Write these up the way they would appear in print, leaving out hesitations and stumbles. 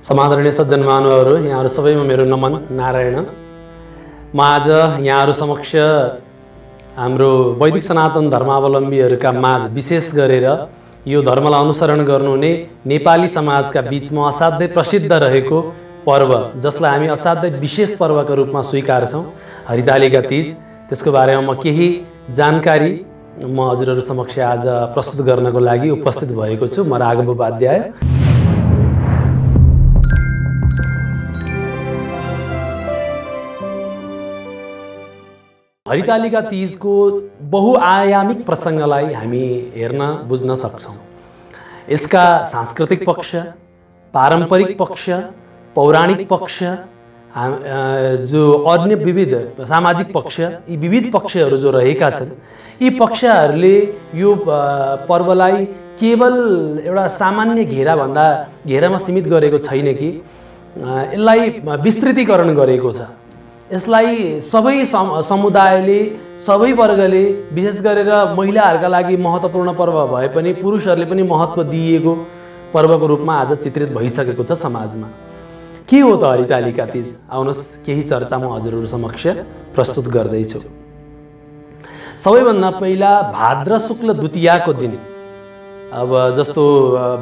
समादरणीय सज्जन महानुभावहरू, यहाँहरू सबैमा मेरो नमन नारायण। म आज यहाँहरू समक्ष हाम्रो वैदिक सनातन धर्मावलम्बीहरूका माझ विशेष गरेर यो धर्मलाई अनुसरण गर्नुहुने नेपाली समाजका बीचमा असाध्यै प्रसिद्ध रहेको पर्व, जसलाई हामी असाध्यै विशेष पर्वका रूपमा स्वीकार्छौँ, हरितालिका तीज, त्यसको बारेमा म केही जानकारी म हजुरहरू समक्ष आज प्रस्तुत गर्नको लागि उपस्थित भएको छु। म राघव उपाध्याय। हरितालिका तीजको बहुआयामिक प्रसङ्गलाई हामी हेर्न बुझ्न सक्छौँ। यसका सांस्कृतिक पक्ष, पारम्परिक पक्ष, पौराणिक पक्ष, जो अन्य विविध सामाजिक पक्ष, यी विविध पक्षहरू जो रहेका छन्, यी पक्षहरूले यो पर्वलाई केवल एउटा सामान्य घेरामा सीमित गरेको छैन कि यसलाई विस्तृतीकरण गरेको छ। यसलाई सबै समुदायले, सबै वर्गले, विशेष गरेर महिलाहरूका लागि महत्त्वपूर्ण पर्व भए पनि पुरुषहरूले पनि महत्त्व दिएको पर्वको रूपमा आज चित्रित भइसकेको छ समाजमा। के हो त हरितालिका तीज? आउनुहोस् केही चर्चा म हजुरहरू समक्ष प्रस्तुत गर्दैछु। सबैभन्दा पहिला भाद्र शुक्ल द्वितीयाको दिन, अब जस्तो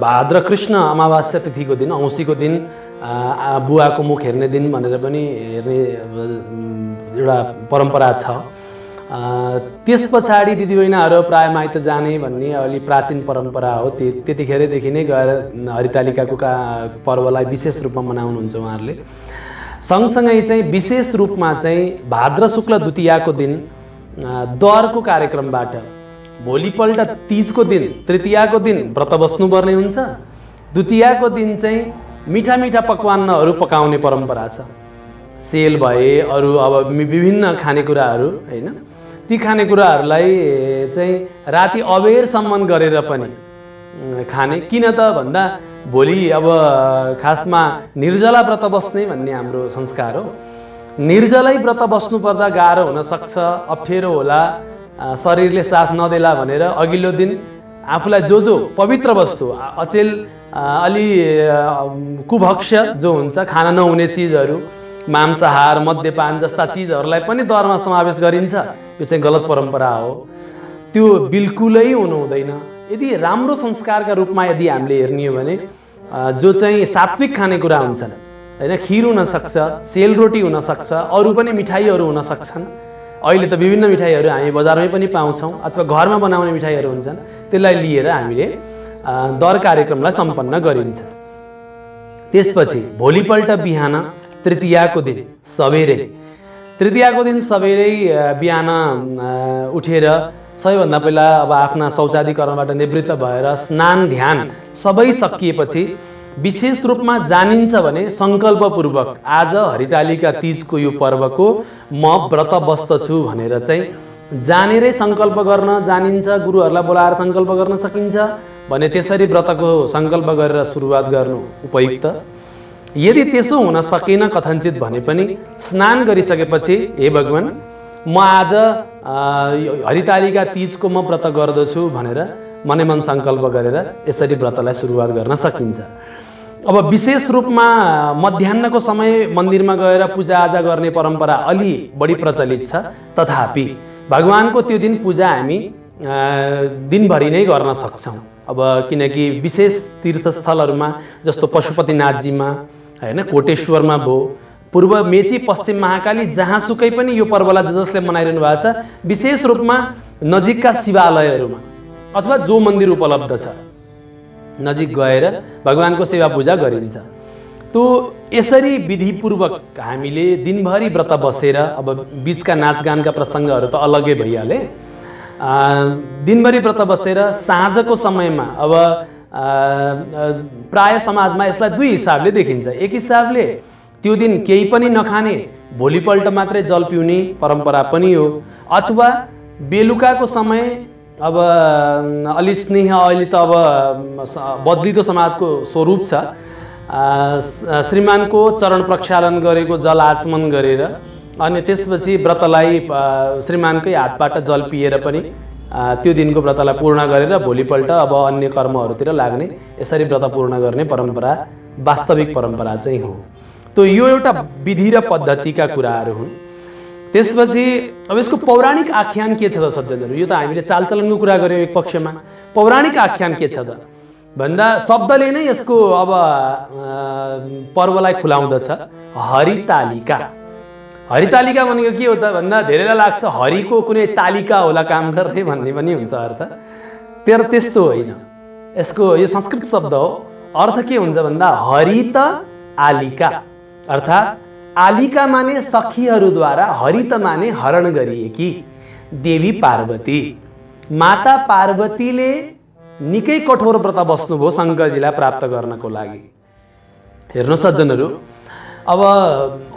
भाद्र कृष्ण अमावास्या तिथिको दिन, औँसीको दिन बुवाको मुख हेर्ने दिन भनेर पनि हेर्ने एउटा परम्परा छ। त्यस पछाडि दिदीबहिनीहरू प्राय माइत जाने भन्ने अलि प्राचीन परम्परा हो। त्यतिखेरदेखि नै गएर हरितालिकाको पर्वलाई विशेष रूपमा मनाउनुहुन्छ उहाँहरूले। सँगसँगै चाहिँ विशेष रूपमा चाहिँ भाद्र शुक्ल द्वितीयाको दिन दरको कार्यक्रमबाट भोलिपल्ट तीजको दिन, तृतीयाको दिन व्रत बस्नुपर्ने हुन्छ। द्वितीयाको दिन चाहिँ मिठा मिठा पकवानहरू पकाउने परम्परा छ। सेल भए, अरू अब विभिन्न खानेकुराहरू होइन, ती खानेकुराहरूलाई चाहिँ राति अबेरसम्म गरेर पनि खाने। किन त भन्दा भोलि अब खासमा निर्जला व्रत बस्ने भन्ने हाम्रो संस्कार हो। निर्जलै व्रत बस्नुपर्दा गाह्रो हुनसक्छ, अप्ठ्यारो होला, शरीरले साथ नदेला भनेर अघिल्लो दिन आफूलाई जो पवित्र वस्तु, अचेल अलि कुभक्ष्य जो हुन्छ, खान नहुने चिजहरू, मांसाहार, मद्यपान जस्ता चिजहरूलाई पनि दरमा समावेश गरिन्छ। यो चाहिँ गलत परम्परा हो, त्यो बिल्कुलै हुनु हुँदैन। यदि राम्रो संस्कारका रूपमा यदि हामीले हेर्ने हो भने जो चाहिँ सात्विक खानेकुरा हुन्छन् होइन, खिर हुनसक्छ, सेलरोटी हुनसक्छ, अरू पनि मिठाईहरू हुन सक्छन्। अहिले त विभिन्न मिठाईहरू हामी बजारमै पनि पाउँछौँ, अथवा घरमा बनाउने मिठाईहरू हुन्छन्, त्यसलाई लिएर हामीले दर कार्यक्रमलाई सम्पन्न गरिन्छ। त्यसपछि भोलिपल्ट बिहान तृतीयाको दिन सबेरै, बिहान उठेर सबैभन्दा पहिला अब आफ्ना शौचादिकरणबाट निवृत्त भएर स्नान ध्यान सबै सकिएपछि विशेष रूपमा जानिन्छ भने सङ्कल्पपूर्वक आज हरितालिका तीजको यो पर्वको म व्रत बस्दछु भनेर चाहिँ जानेरै सङ्कल्प गर्न जानिन्छ। गुरुहरूलाई बोलाएर सङ्कल्प गर्न सकिन्छ भने त्यसरी व्रतको सङ्कल्प गरेर सुरुवात गर्नु उपयुक्त। यदि त्यसो हुन सकेन कथनचित भने पनि स्नान गरिसकेपछि, हे भगवान् म आज हरितालिका तीजको म व्रत गर्दछु भनेर मनै मन सङ्कल्प गरेर यसरी व्रतलाई सुरुवात गर्न सकिन्छ। अब विशेष रूपमा मध्याह्नको समय मन्दिरमा गएर पूजाआजा गर्ने परम्परा अलि बढी प्रचलित छ। तथापि भगवानको त्यो दिन पूजा हामी दिनभरि नै गर्न सक्छौँ। अब किनकि विशेष तीर्थस्थलहरूमा जस्तो पशुपतिनाथजीमा होइन, कोटेश्वरमा भयो, पूर्व मेची, पश्चिम महाकाली, जहाँसुकै पनि यो पर्वलाई जसले मनाइरहनु भएको छ, विशेष रूपमा नजिकका शिवालयहरूमा अथवा जो मन्दिर उपलब्ध छ नजिक गएर भगवानको सेवा पूजा गरिन्छ। तो यसरी विधिपूर्वक हामीले दिनभरि व्रत बसेर, अब बीचका नाचगानका प्रसङ्गहरू त अलग्गै भइहाले, दिनभरि व्रत बसेर साँझको समयमा अब प्राय समाजमा यसलाई दुई हिसाबले देखिन्छ। एक हिसाबले त्यो दिन केही पनि नखाने, भोलिपल्ट मात्रै जल पिउने परम्परा पनि हो। अथवा बेलुकाको समय अब अलि स्नेह, अहिले त अब बदलिदो समाजको स्वरूप छ, श्रीमानको चरण प्रक्षालन गरेको जल आचमन गरेर अनि त्यसपछि व्रतलाई श्रीमानकै हातबाट जल पिएर पनि त्यो दिनको व्रतलाई पूर्ण गरेर भोलिपल्ट अब अन्य कर्महरूतिर लाग्ने, यसरी व्रत पूर्ण गर्ने परम्परा वास्तविक परम्परा चाहिँ हो। त यो एउटा विधि र पद्धतिका कुराहरू हुन्। त्यसपछि अब यसको पौराणिक आख्यान के छ त सज्जनहरू? यो त हामीले चालचलनको कुरा गऱ्यौँ एक पक्षमा। पौराणिक आख्यान के छ त भन्दा शब्दले नै यसको अब पर्वलाई खुलाउँदछ। हरितालिका। हरितालिका भनेको के हो त भन्दा धेरैलाई लाग्छ हरिको कुनै तालिका होला काम गर्ने भन्ने पनि हुन्छ अर्थ। तर त्यस्तो होइन। यसको यो संस्कृत शब्द हो। अर्थ के हुन्छ भन्दा हरित आलिका, अर्थात् आलिका माने सखीहरूद्वारा, हरित माने हरण गरिएकी देवी पार्वती। माता पार्वतीले निकै कठोर व्रत बस्नुभयो शङ्करजीलाई प्राप्त गर्नको लागि। हेर्नु सज्जनहरू, अब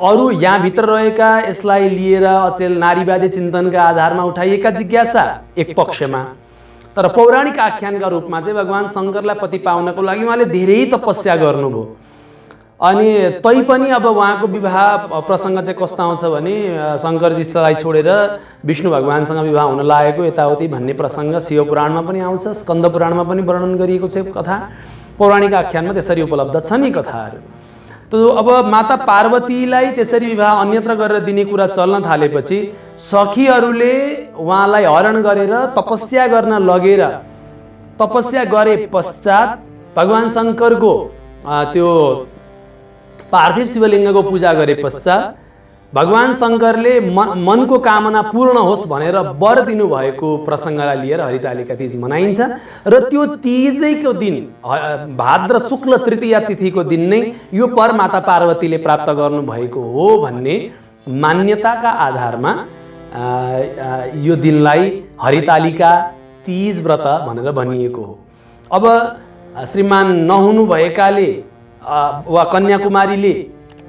अरू यहाँभित्र रहेका यसलाई लिएर अचेल नारीवादी चिन्तनका आधारमा उठाइएका जिज्ञासा एक पक्षमा, तर पौराणिक आख्यानका रूपमा चाहिँ भगवान शङ्करलाई पति पाउनको लागि उहाँले धेरै तपस्या गर्नुभयो। अनि तैपनि अब उहाँको विवाह प्रसङ्ग चाहिँ कस्तो आउँछ भने शङ्करजीलाई छोडेर विष्णु भगवानसँग विवाह हुन लागेको यताउति भन्ने प्रसङ्ग शिवपुराणमा पनि आउँछ, स्कन्द पुराणमा पनि वर्णन गरिएको छ कथा। पौराणिक आख्यानमा त्यसरी उपलब्ध छन् यी कथाहरू। त अब माता पार्वतीलाई त्यसरी विवाह अन्यत्र गरेर दिने कुरा चल्न थालेपछि सखीहरूले उहाँलाई हरण गरेर तपस्या गर्न लगेर, तपस्या गरे पश्चात भगवान शङ्करको त्यो पार्थिव शिवलिङ्गको पूजा गरे पश्चात भगवान शङ्करले मनको कामना पूर्ण होस् भनेर वर दिनुभएको प्रसङ्गलाई लिएर हरितालिका तीज मनाइन्छ। र त्यो तीजैको दिन भाद्र शुक्ल तृतीया तिथिको दिन नै यो पर माता पार्वतीले प्राप्त गर्नुभएको हो भन्ने मान्यताका आधारमा यो दिनलाई हरितालिका तीज व्रत भनेर भनिएको हो। अब श्रीमान नहुनु भएकाले वा कन्याकुमारीले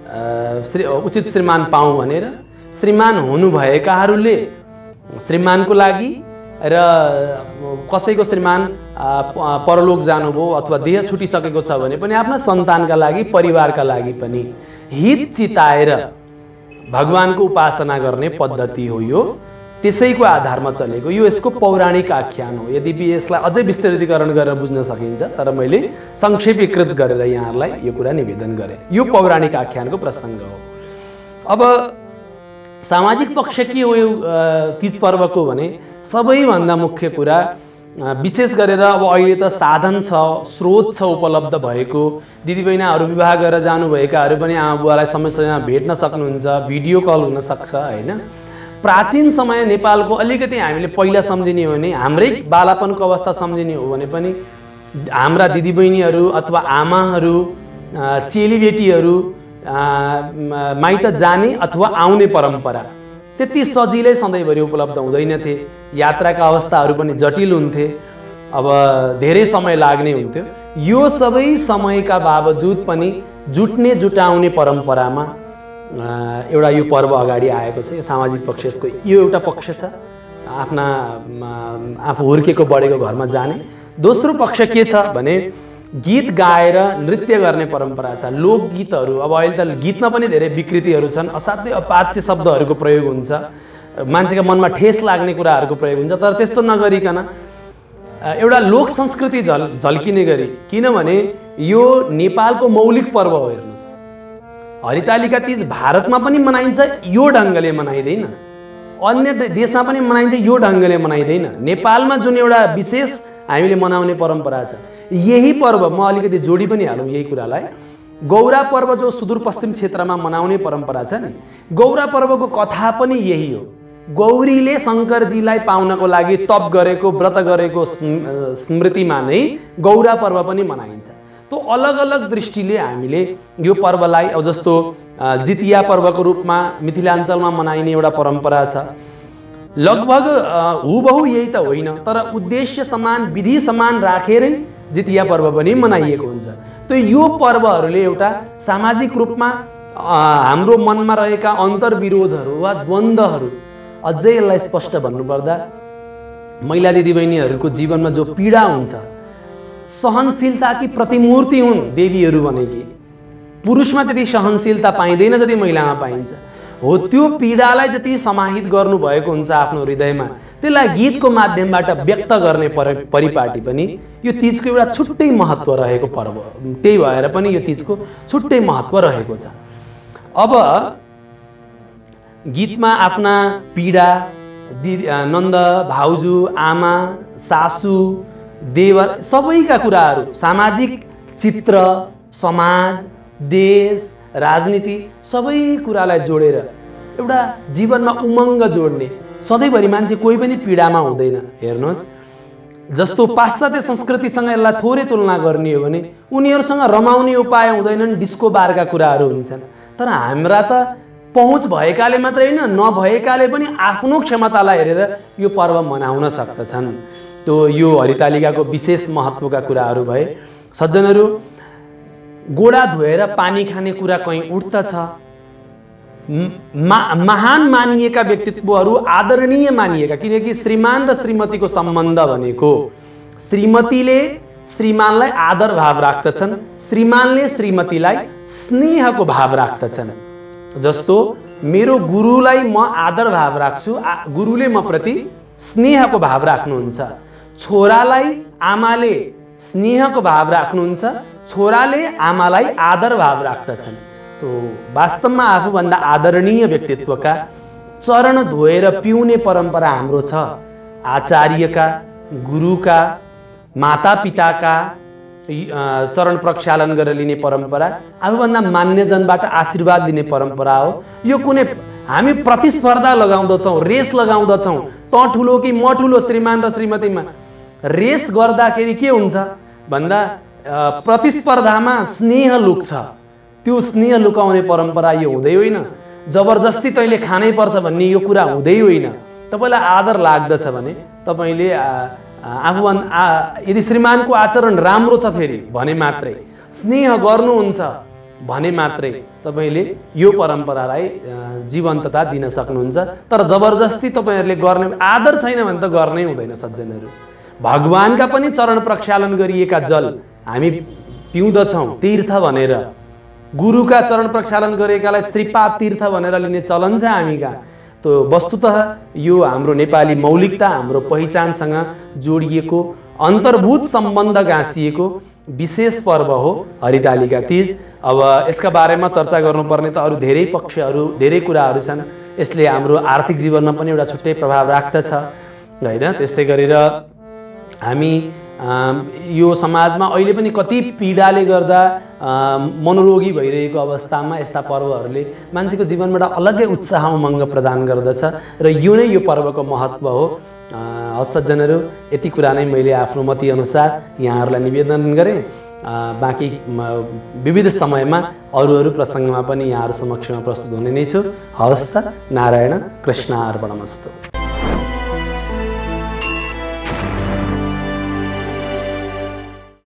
उचित श्रीमान पाऊँ भनेर, श्रीमान हुनुभएकाहरूले श्रीमानको लागि र कसैको श्रीमान परलोक जानुभयो अथवा देह छुटिसकेको छ भने पनि आफ्ना सन्तानका लागि, परिवारका लागि पनि हित चिताएर भगवानको उपासना गर्ने पद्धति हो यो। त्यसैको आधारमा चलेको यो यसको पौराणिक आख्यान हो। यद्यपि यसलाई अझै विस्तृतीकरण गरेर बुझ्न सकिन्छ, तर मैले संक्षेपीकृत गरेर यहाँहरूलाई यो कुरा निवेदन गरेँ। यो पौराणिक आख्यानको प्रसङ्ग हो। अब सामाजिक पक्ष के हो यो तीज पर्वको भने सबैभन्दा मुख्य कुरा विशेष गरेर अब अहिले त साधन छ, स्रोत छ उपलब्ध भएको। दिदीबहिनीहरू विवाह गरेर जानुभएकाहरू पनि आमा बुवालाई समय समयमा भेट्न सक्नुहुन्छ, भिडियो कल हुन सक्छ होइन। प्राचीन समय नेपालको अलिकति हामीले पहिला सम्झिने हो भने, हाम्रै बालापनको अवस्था सम्झिने हो भने पनि हाम्रा दिदीबहिनीहरू अथवा आमाहरू, चेलीबेटीहरू माइत जाने अथवा आउने परम्परा त्यति सजिलै सधैँभरि उपलब्ध हुँदैनथे। यात्राका अवस्थाहरू पनि जटिल हुन्थे, अब धेरै समय लाग्ने हुन्थ्यो। यो सबै समयका बावजुद पनि जुट्ने जुटाउने परम्परामा एउटा यो पर्व अगाडि आएको छ। यो सामाजिक पक्ष यसको यो एउटा पक्ष छ, आफ्ना आफू हुर्केको बढेको घरमा जाने। दोस्रो पक्ष के छ भने गीत गाएर नृत्य गर्ने परम्परा छ। लोकगीतहरू, अब अहिले त गीतमा पनि धेरै विकृतिहरू छन्, असाध्यै अपाच्य शब्दहरूको प्रयोग हुन्छ, मान्छेका मनमा ठेस लाग्ने कुराहरूको प्रयोग हुन्छ। तर त्यस्तो नगरिकन एउटा लोक संस्कृति झल्किने गरी, किनभने यो नेपालको मौलिक पर्व हो। हेर्नुहोस्, हरितालिका तीज भारतमा पनि मनाइन्छ, यो ढङ्गले मनाइँदैन। अन्य देशमा पनि मनाइन्छ, यो ढङ्गले मनाइँदैन। नेपालमा जुन एउटा विशेष हामीले मनाउने परम्परा छ, यही पर्व म अलिकति जोडी पनि हालौँ यही कुरालाई। गौरा पर्व जो सुदूरपश्चिम क्षेत्रमा मनाउने परम्परा छ नि, गौरा पर्वको कथा पनि यही हो। गौरीले शङ्करजीलाई पाउनको लागि तप गरेको, व्रत गरेको स्मृतिमा नै गौरा पर्व पनि मनाइन्छ। तो अलग अलग दृष्टिले हामीले यो पर्वलाई, अब जस्तो जितिया पर्वको रूपमा मिथिलाञ्चलमा मनाइने एउटा परम्परा छ। लगभग हुबहु यही त होइन, तर उद्देश्य समान, विधि समान राखेरै जितिया पर्व पनि मनाइएको हुन्छ। त यो पर्वहरूले एउटा सामाजिक रूपमा हाम्रो मनमा रहेका अन्तर्विरोधहरू वा द्वन्द्वहरू, अझै यसलाई स्पष्ट भन्नुपर्दा महिला दिदीबहिनीहरूको जीवनमा जो पीडा हुन्छ, सहनशीलताकी प्रतिमूर्ति हुन् देवीहरू भनेकी। पुरुषमा त्यति सहनशीलता पाइँदैन जति महिलामा पाइन्छ। हो त्यो पीडालाई जति समाहित गर्नुभएको हुन्छ आफ्नो हृदयमा, त्यसलाई गीतको माध्यमबाट व्यक्त गर्ने परिपाटी पनि यो तीजको एउटा छुट्टै महत्त्व रहेको पर्व। त्यही भएर पनि यो तीजको छुट्टै महत्त्व रहेको छ। अब गीतमा आफ्ना पीडा, नन्द, भाउजू, आमा, सासू, देवर सबैका कुराहरू, सामाजिक चित्र, समाज, देश, राजनीति सबै कुरालाई जोडेर एउटा जीवनमा उमङ्ग जोड्ने, सधैँभरि मान्छे कोही पनि पीडामा हुँदैन। हेर्नुहोस्, जस्तो पाश्चात्य संस्कृतिसँग यसलाई थोरै तुलना गर्ने हो भने उनीहरूसँग रमाउने उपाय हुँदैनन्, डिस्को बारका कुराहरू हुन्छन्। तर हाम्रा त पहुँच भएकाले मात्रै होइन, नभएकाले पनि आफ्नो क्षमतालाई हेरेर यो पर्व मनाउन सक्दछन्। त्यो यो हरितालिकाको विशेष महत्त्वका कुराहरू भए। सज्जनहरू, गोडा धोएर पानी खाने कुरा कहीँ उठ्दछ। महान मानिएका व्यक्तित्वहरू, आदरणीय मानिएका, किनकि श्रीमान र श्रीमतीको सम्बन्ध भनेको श्रीमतीले श्रीमानलाई आदर भाव राख्दछन्, श्रीमानले श्रीमतीलाई स्नेहको भाव राख्दछन्। जस्तो मेरो गुरुलाई म आदर भाव राख्छु, गुरुले म प्रति स्नेहको भाव राख्नुहुन्छ। छोरालाई आमाले स्नेहको भाव राख्नुहुन्छ, छोराले आमालाई आदर भाव राख्दछन्। तो वास्तवमा आफूभन्दा आदरणीय व्यक्तित्वका चरण धोएर पिउने परम्परा हाम्रो छ। आचार्यका, गुरुका, मातापिताका चरण प्रक्षालन गरेर लिने परम्परा, आफूभन्दा मान्यजनबाट आशीर्वाद लिने परम्परा हो। यो कुनै हामी प्रतिस्पर्धा लगाउँदछौँ, रेस लगाउँदछौँ, त ठुलो कि म ठुलो, श्रीमान र श्रीमतीमा रेस गर्दाखेरि के हुन्छ भन्दा प्रतिस्पर्धामा स्नेह लुक्छ। त्यो स्नेह लुकाउने परम्परा यो हुँदै होइन। जबरजस्ती तैँले खानै पर्छ भन्ने यो कुरा हुँदै होइन। तपाईँलाई आदर लाग्दछ भने तपाईँले आफूभन्दा यदि श्रीमानको आचरण राम्रो छ फेरि भने मात्रै, स्नेह गर्नुहुन्छ भने मात्रै तपाईँले यो परम्परालाई जीवन्तता दिन सक्नुहुन्छ। तर जबरजस्ती तपाईँहरूले गर्ने, आदर छैन भने त गर्नै हुँदैन। सज्जनहरू, भगवानका पनि चरण प्रक्षालन गरिएका जल हामी पिउँदछौँ तीर्थ भनेर। गुरुका चरण प्रक्षालन गरेकालाई श्रीपाद तीर्थ भनेर लिने चलन छ हामीका। तो वस्तुतः यो हाम्रो नेपाली मौलिकता, हाम्रो पहिचानसँग जोडिएको, अन्तर्भूत सम्बन्ध गाँसिएको विशेष पर्व हो हरितालिका तीज। अब यसका बारेमा चर्चा गर्नुपर्ने त अरू धेरै पक्षहरू, धेरै कुराहरू छन्। यसले हाम्रो आर्थिक जीवनमा पनि एउटा छुट्टै प्रभाव राख्दछ हैन। त्यस्तै गरेर हामी यो समाजमा अहिले पनि कति पीडाले गर्दा मनोरोगी भइरहेको अवस्थामा यस्ता पर्वहरूले मान्छेको जीवनबाट अलग्गै उत्साह उमङ्ग प्रदान गर्दछ र यो नै यो पर्वको महत्त्व हो। सज्जनहरू, यति कुरा नै मैले आफ्नो मति अनुसार यहाँहरूलाई निवेदन गरेँ। बाँकी विविध समयमा अरू प्रसङ्गमा पनि यहाँहरू समक्षमा प्रस्तुत हुने नै छु। हवस् त, नारायण कृष्ण अर्पणमस्तु।